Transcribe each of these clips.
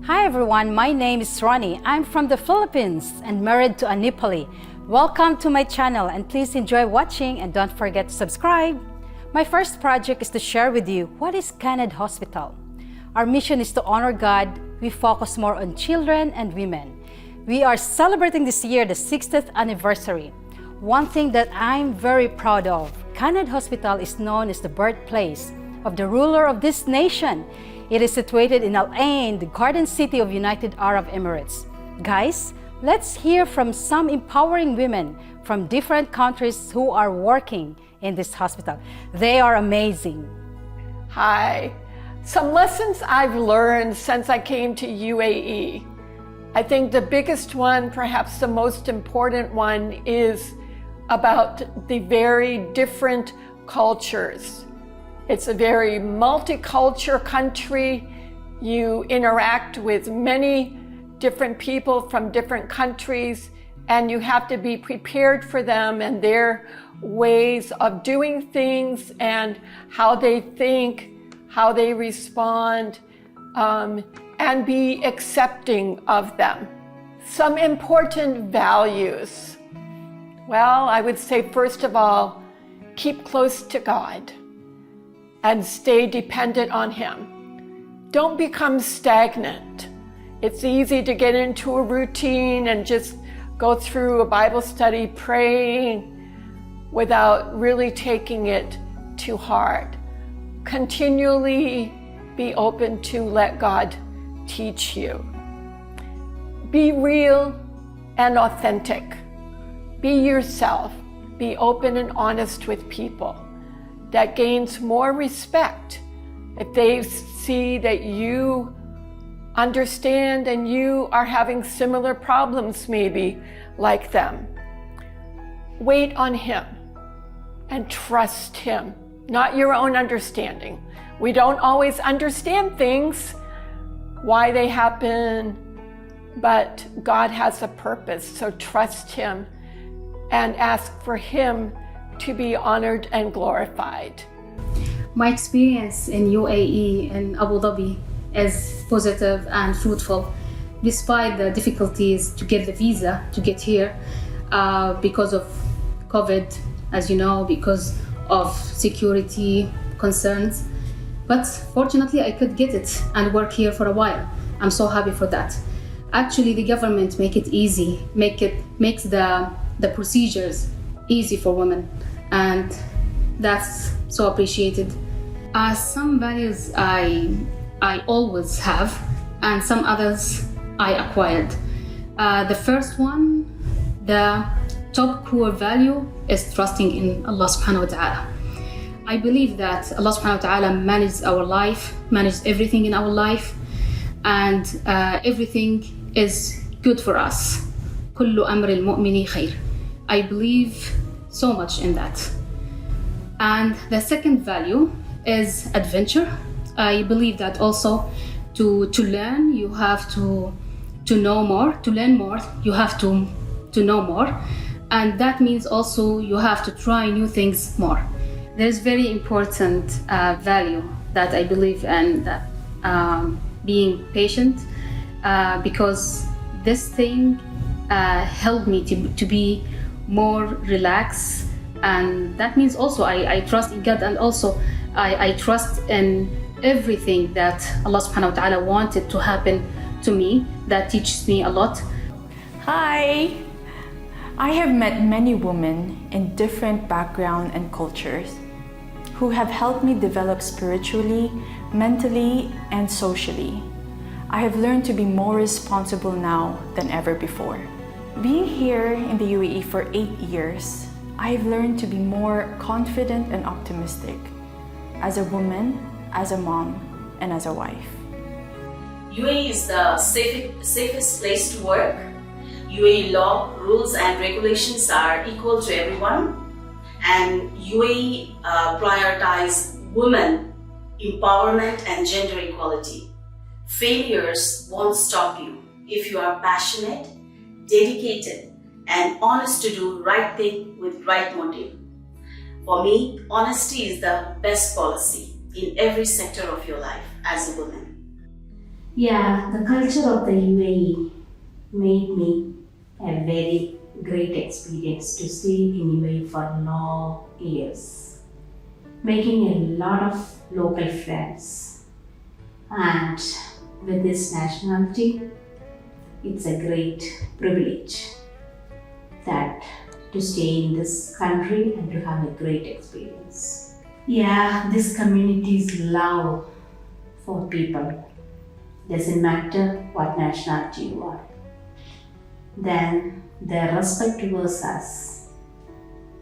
Hi everyone, my name is Roni. I'm from the Philippines and married to a Nepali. Welcome to my channel and please enjoy watching and don't forget to subscribe. My first project is to share with you what is Canad Hospital. Our mission is to honor God. We focus more on children and women. We are celebrating this year the 60th anniversary. One thing that I'm very proud of, Canad Hospital is known as the birthplace of the ruler of this nation. It is situated in Al Ain, the garden city of United Arab Emirates. Guys, let's hear from some empowering women from different countries who are working in this hospital. They are amazing. Hi. Some lessons I've learned since I came to UAE. I think the biggest one, perhaps the most important one, is about the very different cultures. It's a very multicultural country. You interact with many different people from different countries, and you have to be prepared for them and their ways of doing things and how they think, how they respond, and be accepting of them. Some important values. Well, I would say, first of all, keep close to God and stay dependent on Him. Don't become stagnant. It's easy to get into a routine and just go through a Bible study praying without really taking it to heart. Continually be open to let God teach you. Be real and authentic. Be yourself. Be open and honest with people. That gains more respect if they see that you understand and you are having similar problems maybe like them. Wait on Him and trust Him, not your own understanding. We don't always understand things, why they happen, but God has a purpose, so trust Him and ask for Him to be honored and glorified. My experience in UAE and Abu Dhabi is positive and fruitful, despite the difficulties to get the visa to get here because of COVID, as you know, because of security concerns. But fortunately, I could get it and work here for a while. I'm so happy for that. Actually, the government make it easy, makes the procedures easy for women, and that's so appreciated. Some values I always have, and some others I acquired. The first one, the top core value, is trusting in Allah subhanahu wa ta'ala. I believe that Allah subhanahu wa ta'ala manages our life, manages everything in our life, and everything is good for us. كل أمر المؤمن خير. I believe so much in that. And the second value is adventure. I believe that also to learn, you have to know more. To learn more, you have to know more. And that means also you have to try new things more. There's very important value that I believe in, being patient, because this thing helped me to be more relaxed, and that means also I trust in God, and also I trust in everything that Allah subhanahu wa ta'ala wanted to happen to me. That teaches me a lot. Hi! I have met many women in different backgrounds and cultures who have helped me develop spiritually, mentally, and socially. I have learned to be more responsible now than ever before. Being here in the UAE for 8 years, I have learned to be more confident and optimistic as a woman, as a mom, and as a wife. UAE is the safest place to work. UAE law, rules and regulations are equal to everyone, and UAE prioritize women empowerment and gender equality. Failures won't stop you if you are passionate, dedicated, and honest to do right thing with right motive. For me, honesty is the best policy in every sector of your life as a woman. Yeah, the culture of the UAE made me a very great experience to stay in UAE for long years, making a lot of local friends. And with this nationality, it's a great privilege that to stay in this country and to have a great experience. Yeah, this community's love for people doesn't matter what nationality you are. Then their respect towards us,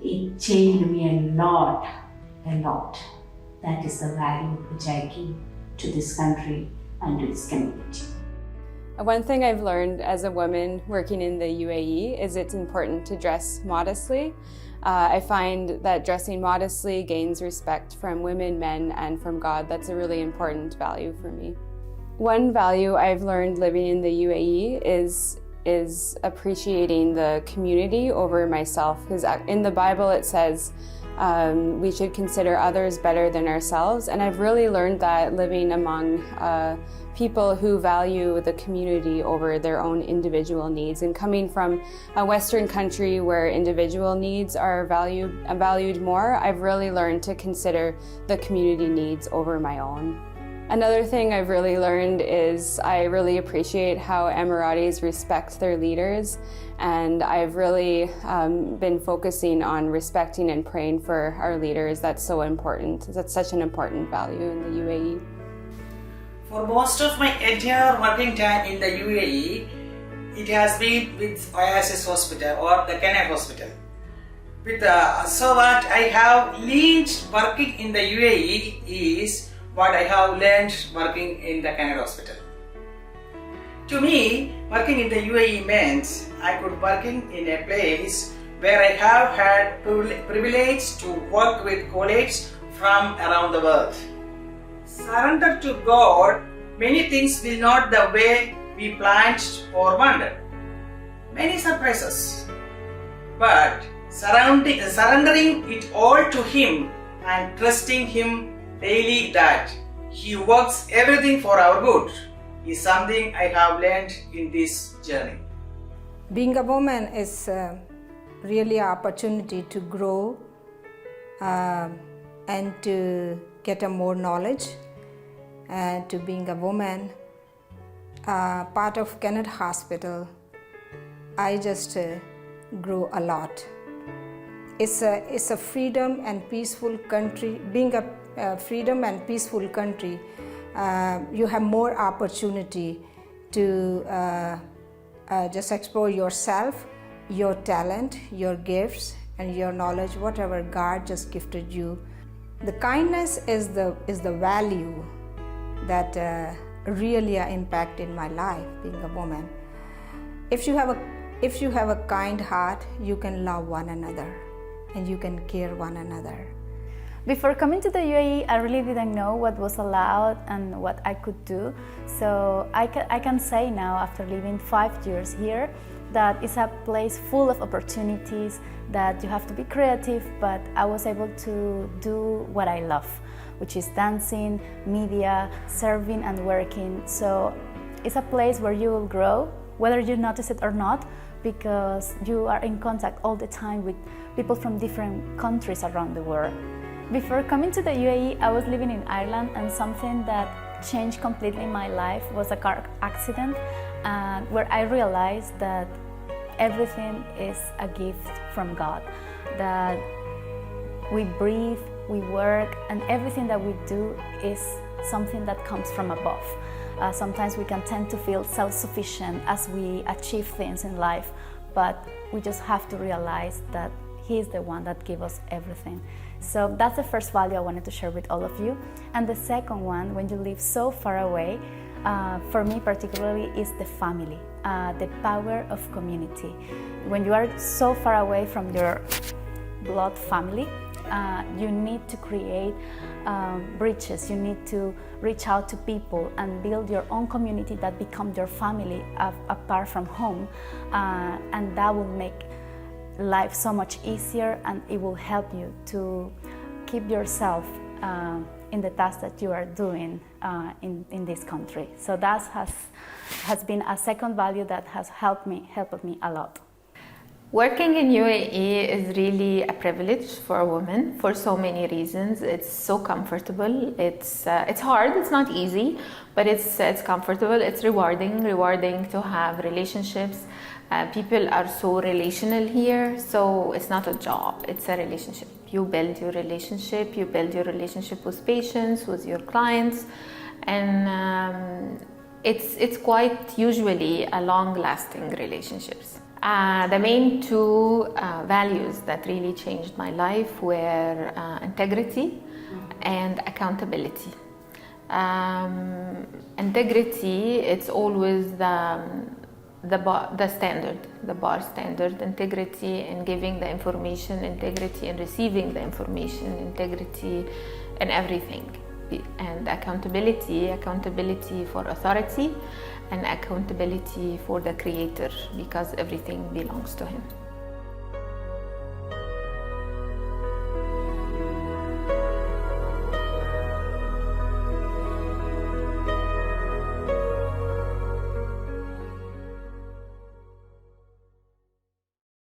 it changed me a lot, a lot. That is the value which I give to this country and to this community. One thing I've learned as a woman working in the UAE is it's important to dress modestly. I find that dressing modestly gains respect from women, men, and from God. That's a really important value for me. One value I've learned living in the UAE is appreciating the community over myself, because in the Bible it says we should consider others better than ourselves, and I've really learned that living among people who value the community over their own individual needs. And coming from a Western country where individual needs are valued more, I've really learned to consider the community needs over my own. Another thing I've really learned is I really appreciate how Emiratis respect their leaders, and I've really been focusing on respecting and praying for our leaders. That's so important. That's such an important value in the UAE. For most of my entire working time in the UAE, it has been with Oasis Hospital or the Canal Hospital. So what I have learned working in the UAE is what I have learned working in the Canal Hospital. To me, working in the UAE means I could working in a place where I have had privilege to work with colleagues from around the world. Surrender to God, many things will not the way we planned or wanted. Many surprises. But surrendering it all to Him and trusting Him daily that He works everything for our good is something I have learned in this journey. Being a woman is really an opportunity to grow and to get a more knowledge. And to being a woman, part of Kenneth Hospital, I just grew a lot. It's a freedom and peaceful country. Being a freedom and peaceful country, you have more opportunity to just explore yourself, your talent, your gifts, and your knowledge, whatever God just gifted you. The kindness is the value that really impacted my life being a woman. If you have a kind heart, you can love one another and you can care one another. Before coming to the UAE, I really didn't know what was allowed and what I could do. So I can say now, after living 5 years here, that it's a place full of opportunities, that you have to be creative, but I was able to do what I love, which is dancing, media, serving and working. So it's a place where you will grow, whether you notice it or not, because you are in contact all the time with people from different countries around the world. Before coming to the UAE, I was living in Ireland, and something that changed completely my life was a car accident where I realized that everything is a gift from God, that we breathe, we work, and everything that we do is something that comes from above. Sometimes we can tend to feel self-sufficient as we achieve things in life, but we just have to realize that He is the one that gives us everything. So that's the first value I wanted to share with all of you. And the second one, when you live so far away, for me particularly, is the family, the power of community. When you are so far away from your blood family, you need to create bridges. You need to reach out to people and build your own community that become your family apart from home, and that will make life so much easier, and it will help you to keep yourself in the task that you are doing in this country. So that has been a second value that has helped me a lot. Working in UAE is really a privilege for a woman for so many reasons. It's so comfortable. It's hard. It's not easy, but it's comfortable. It's rewarding to have relationships. People are so relational here, so it's not a job. It's a relationship. You build your relationship. You build your relationship with patients, with your clients, and it's quite usually a long-lasting relationships. The main two values that really changed my life were integrity and accountability. Integrity, it's always the bar standard. Integrity in giving the information, integrity in receiving the information, integrity in everything. And accountability for authority, and accountability for the creator, because everything belongs to him.